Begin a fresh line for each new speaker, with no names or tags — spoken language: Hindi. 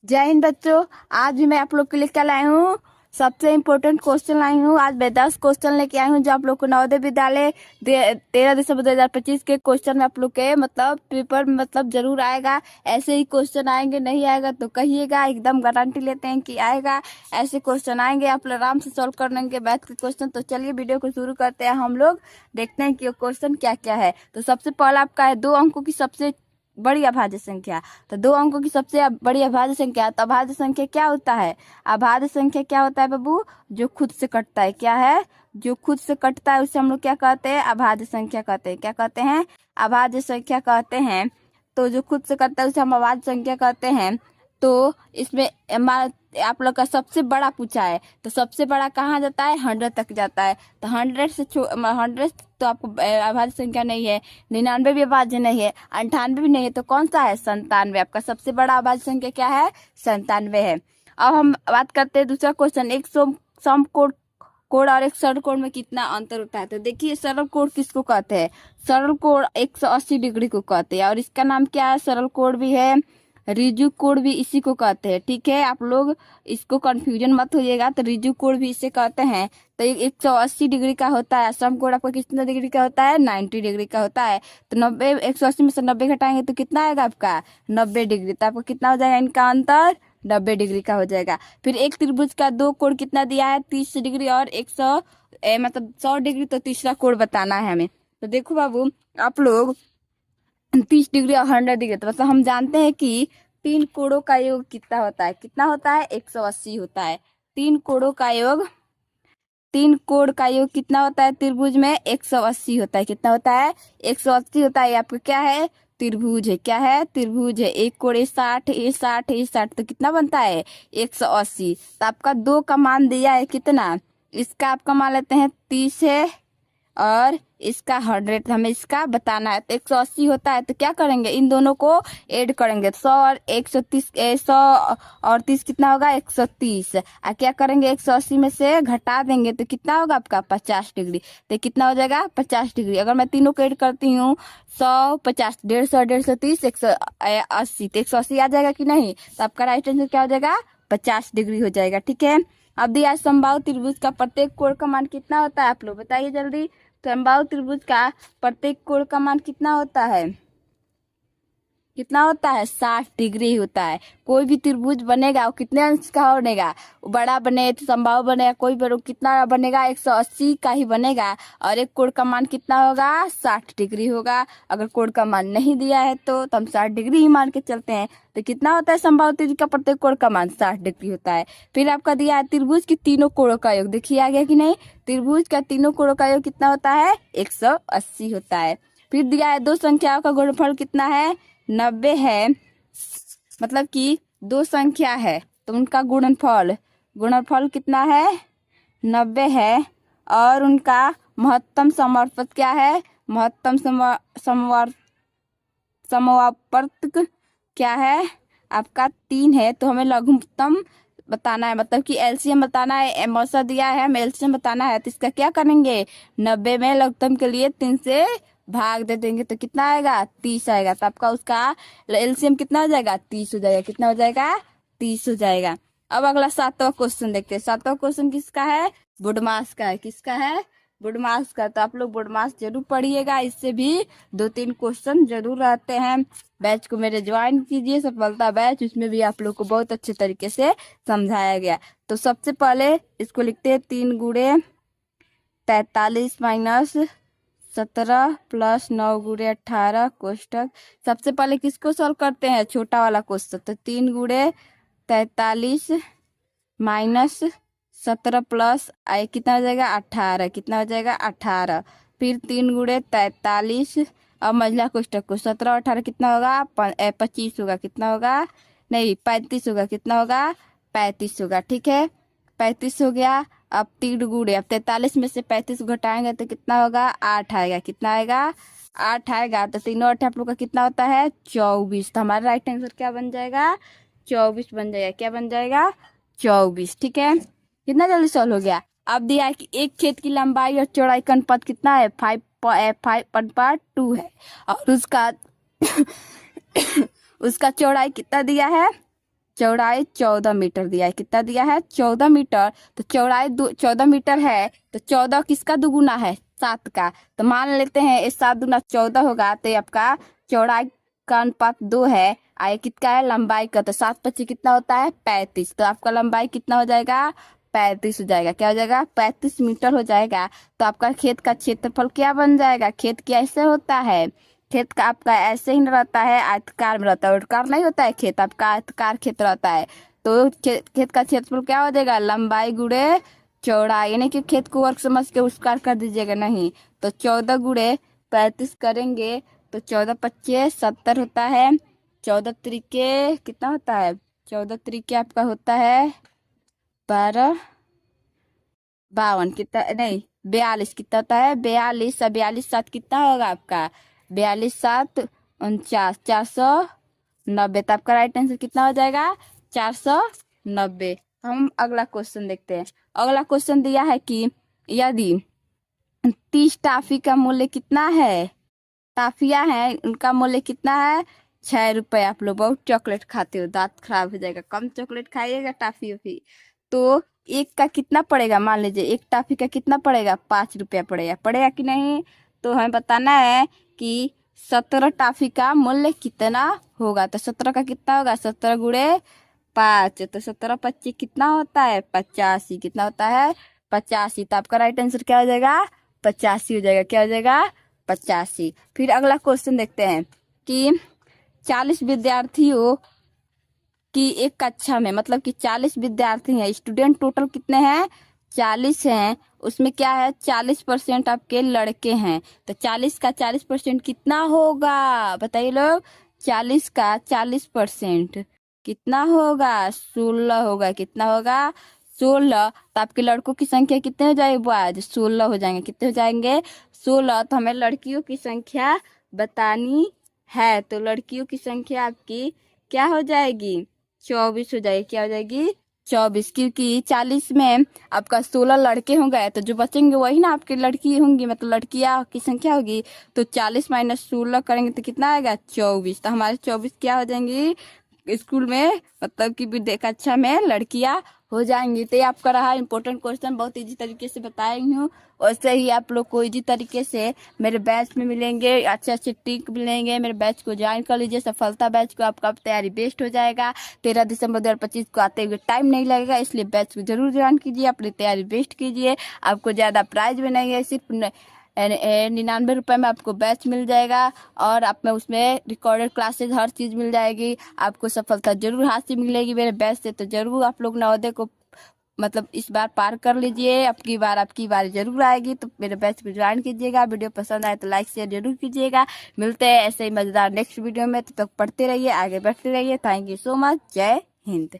जय हिंद बच्चों। आज भी मैं आप लोग के लिए क्या लाई हूँ, सबसे इम्पोर्टेंट क्वेश्चन लाई हूँ। आज मैं 10 क्वेश्चन लेके आई हूँ जो आप लोग को नवोदय विद्यालय 13 दिसंबर 2025 के क्वेश्चन में आप लोग के पेपर जरूर आएगा। ऐसे ही क्वेश्चन आएंगे, नहीं आएगा तो कहिएगा, एकदम गारंटी लेते हैं कि आएगा। ऐसे क्वेश्चन आएंगे, आप लोग आराम से सॉल्व कर लेंगे मैथ के क्वेश्चन। तो चलिए वीडियो को शुरू करते हैं। हम लोग देखते हैं कि क्वेश्चन क्या क्या है। तो सबसे पहला आपका है 2 अंकों की सबसे बड़ी अभाज्य संख्या। तो 2 अंकों की सबसे बड़ी अभाज्य संख्या, तो अभाज्य संख्या क्या होता है? अभाज्य संख्या क्या होता है बाबू? जो खुद से कटता है। क्या है? जो खुद से कटता है उसे हम लोग क्या कहते हैं? अभाज्य संख्या कहते हैं। क्या कहते हैं? अभाज्य संख्या कहते हैं। तो जो खुद से कटता है उसे हम अभाज्य संख्या कहते हैं। तो इसमें आप लोग का सबसे बड़ा पूछा है, तो सबसे बड़ा कहाँ जाता है? 100 तक जाता है। तो 100 तो आपको अभाज्य संख्या नहीं है। 99 भी अभाज्य नहीं है। 98 भी नहीं है। तो कौन सा है? 97। आपका सबसे बड़ा अभाज्य संख्या क्या है? 97 है। अब हम बात करते हैं दूसरा क्वेश्चन। एक सम कोण और एक सरल कोण में कितना अंतर होता है? तो देखिए, सरल कोण किसको कहते हैं? सरल कोण 180 डिग्री को कहते हैं। और इसका नाम क्या है? सरल कोण भी है, रिजु कोण भी इसी को कहते हैं। ठीक है, आप लोग इसको कंफ्यूजन मत होइएगा। तो रिजु कोण भी इसे कहते हैं। तो 180 डिग्री का होता है। समकोण आपका कितना डिग्री का होता है? 90 डिग्री का होता है। तो 90, 180 में से 90 घटाएंगे तो कितना आएगा आपका? 90 डिग्री। तो आपको कितना हो जाएगा इनका अंतर? 90 डिग्री का हो जाएगा। फिर एक त्रिभुज का 2 कोण कितना दिया है? 30 डिग्री और 100 डिग्री। तो तीसरा कोण बताना है हमें। तो देखो बाबू, आप लोग 30 डिग्री और 100 डिग्री, तो हम जानते हैं कि 3 कोणों का योग कितना होता है? कितना होता है? 180 होता है। 3 कोणों का योग, 3 कोण का योग कितना होता है? त्रिभुज में 180 होता है। कितना होता है? 180 होता है। आपका क्या है? त्रिभुज है। क्या है? त्रिभुज है। एक कोण 60, 60, 60, तो कितना बनता है? 180। तो आपका 2 का मान दिया है कितना? इसका आपका मान लेते हैं 30 है और इसका 100, हमें इसका बताना है। तो 180 होता है, तो क्या करेंगे? इन दोनों को ऐड करेंगे। 100 और 130, 100 और 30 कितना होगा? 130। क्या करेंगे? 180 में से घटा देंगे तो कितना होगा आपका? 50 डिग्री। तो कितना हो जाएगा? 50 डिग्री। अगर मैं तीनों को ऐड करती हूँ, 100, 50, 150, 130, 180, तो 180 आ जाएगा कि नहीं? तो आपका राइट आंसर क्या हो जाएगा? 50 डिग्री हो जाएगा। ठीक है, अब दिया समबाहु त्रिभुज का प्रत्येक कोण का मान कितना होता है? आप लोग बताइए जल्दी। समबाहु त्रिभुज का प्रत्येक कोण का मान कितना होता है? कितना होता है? 60 डिग्री होता है। कोई भी त्रिभुज बनेगा वो कितने अंश का बनेगा? बड़ा बने तो समबाहु बनेगा। कोई भी कितना बनेगा? 180 का ही बनेगा। और एक कोण का मान कितना होगा? 60 डिग्री होगा। अगर कोण का मान नहीं दिया है तो हम 60 डिग्री ही मान के चलते हैं। तो कितना होता है समबाहु त्रिभुज का प्रत्येक कोण का मान? 60 डिग्री होता है। फिर आपका दिया है त्रिभुज की तीनों कोणों का योग। देखिए आ गया कि नहीं? त्रिभुज का तीनों कोणों का योग कितना होता है? 180 होता है। फिर दिया है 2 संख्याओं का गुणनफल कितना है? 90 है। मतलब कि 2 संख्या है तो उनका गुणनफल, गुणनफल कितना है? 90 है। और उनका महत्तम समवर्त क्या है? महत्तम समवर्तक क्या है? आपका 3 है। तो हमें लघुत्तम बताना है, मतलब कि एलसीएम बताना है। एमोसा दिया है, हमें एलसीएम बताना है। तो इसका क्या करेंगे? 90 में लघुत्तम के लिए 3 से भाग दे देंगे तो कितना आएगा? 30 आएगा। तो आपका उसका एलसीएम कितना हो जाएगा? 30 हो जाएगा। कितना हो जाएगा? 30 हो जाएगा। अब अगला 7वां क्वेश्चन देखते हैं। 7वां क्वेश्चन किसका है? बुडमास का है। किसका है? बुडमास का। तो आप लोग बुडमास जरूर पढ़िएगा, इससे भी 2-3 क्वेश्चन जरूर रहते हैं। बैच को मेरे ज्वाइन कीजिए, सफलता बैच, उसमें भी आप लोग को बहुत अच्छे तरीके से समझाया गया। तो सबसे पहले इसको लिखते हैं 3 गुणे 43 माइनस 17 प्लस 9 गुणे 18 कोष्टक। सबसे पहले किसको सॉल्व करते हैं? छोटा वाला क्वेश्चन। तो 3 गुणे 43 माइनस 17 प्लस कितना हो जाएगा? 18। कितना हो जाएगा? 18। फिर 3 गुणे 43, अब महिला कोष्टक को 17 और 18 कितना होगा? 25 होगा। कितना होगा? नहीं, 35 होगा। कितना होगा? 35 होगा। ठीक है, 35 हो गया। अब 3 गुणे, अब 43 में से 35 घटाएंगे तो कितना होगा? 8 आएगा। कितना आएगा? 8 आएगा। तो 3 और 8 आप लोग का कितना होता है? 24। तो हमारा राइट आंसर क्या बन जाएगा? 24 बन जाएगा। क्या बन जाएगा? 24। ठीक है, कितना जल्दी सॉल्व हो गया। अब दिया है कि एक खेत की लंबाई और चौड़ाई का अनुपात कितना है? 5/2 है। और उसका उसका चौड़ाई कितना दिया है? चौड़ाई 14 मीटर दिया है। कितना दिया है? 14 मीटर। तो चौड़ाई 14 मीटर है, तो 14 किसका दुगुना है? 7 का। तो मान लेते हैं ये 7 दूना 14 होगा, तो ये आपका चौड़ाई का अनुपात 2 है। आगे कितना है? लंबाई का। तो 7×25 कितना होता है? 35। तो आपका लंबाई कितना हो जाएगा? 35 हो जाएगा। क्या हो जाएगा? 35 मीटर हो जाएगा। तो आपका खेत का क्षेत्रफल क्या बन जाएगा? खेत कैसे होता है? खेत का आपका ऐसे ही रहता है, आयताकार में रहता है, वर्गाकार नहीं होता है खेत, आपका आयताकार खेत रहता है। तो खेत का क्षेत्रफल क्या हो जाएगा? लंबाई गुणे चौड़ाई, यानी कि खेत को वर्ग समझ के उसकार कर दीजिएगा नहीं। तो 14 गुणे 35 करेंगे तो 14×25 70 होता है। 14 त्रिके कितना होता है? 14 त्रिके आपका होता है 12 52, कितना नहीं 42, कितना होता है? 42 और 42 7 कितना होगा आपका? 42 7 49, 490। तो आपका राइट आंसर कितना हो जाएगा? 490। हम अगला क्वेश्चन देखते हैं। अगला क्वेश्चन दिया है कि यदि 30 टाफी का मूल्य कितना है? टाफिया है, उनका मूल्य कितना है? 6 रुपए। आप लोग बहुत चॉकलेट खाते हो, दांत खराब हो जाएगा, कम चॉकलेट खाइएगा, टाफी उफी। तो एक का कितना पड़ेगा? मान लीजिए एक टाफी का कितना पड़ेगा? 5 रुपया पड़ेगा। पड़ेगा कि नहीं? तो हमें बताना है कि 17 टाफी का मूल्य कितना होगा। तो 17 का कितना होगा? 17 गुणे 5। तो 17×25 कितना होता है? 85। कितना होता है? 85। तो आपका राइट आंसर क्या हो जाएगा? 85 हो जाएगा। क्या हो जाएगा? 85। फिर अगला क्वेश्चन देखते हैं कि 40 विद्यार्थियों की एक कक्षा में, मतलब कि 40 विद्यार्थी हैं, स्टूडेंट टोटल कितने हैं? 40 हैं। उसमें क्या है? 40% आपके लड़के हैं। तो 40 का 40% कितना होगा? बताइए लोग। 40 का 40% कितना होगा? 16 होगा। कितना होगा? 16। तो आपके लड़कों की संख्या कितने हो जाएगी? आज 16 हो जाएंगे। कितने हो जाएंगे? 16। तो हमें लड़कियों की संख्या बतानी है। तो लड़कियों की संख्या आपकी क्या हो जाएगी? 24 हो जाएगी। क्या हो जाएगी? 24। क्योंकि 40 में आपका 16 लड़के होंगे, तो जो बचेंगे वही ना आपकी लड़की होंगी, मतलब लड़कियां की संख्या होगी। तो 40 माइनस 16 करेंगे तो कितना आएगा? 24। तो हमारे 24 क्या हो जाएंगी स्कूल में, मतलब कि विद्या कक्षा में लड़कियां हो जाएंगी। तो ये आपका रहा इंपॉर्टेंट क्वेश्चन, बहुत इजी तरीके से बताई हूँ। वैसे ही आप लोग को इजी तरीके से मेरे बैच में मिलेंगे, अच्छे अच्छे ट्रिक मिलेंगे। मेरे बैच को ज्वाइन कर लीजिए, सफलता बैच को। आपका तैयारी बेस्ट हो जाएगा। 13 दिसंबर 2025 को आते हुए टाइम नहीं लगेगा, इसलिए बैच को जरूर ज्वाइन कीजिए, अपनी तैयारी बेस्ट कीजिए। आपको ज़्यादा प्राइज भी नहीं है, सिर्फ 99 रुपये में आपको बैच मिल जाएगा। और आप में उसमें रिकॉर्डेड क्लासेज हर चीज़ मिल जाएगी। आपको सफलता जरूर हासिल मिलेगी मेरे बैच से। तो जरूर आप लोग नवोदय को मतलब इस बार पार कर लीजिए। आपकी बारी जरूर आएगी। तो मेरे बैच को ज्वाइन कीजिएगा। वीडियो पसंद आए तो लाइक शेयर जरूर कीजिएगा। मिलते हैं ऐसे ही मजेदार नेक्स्ट वीडियो में। तब तक पढ़ते रहिए, आगे बढ़ते रहिए। Thank you so much. जय हिंद।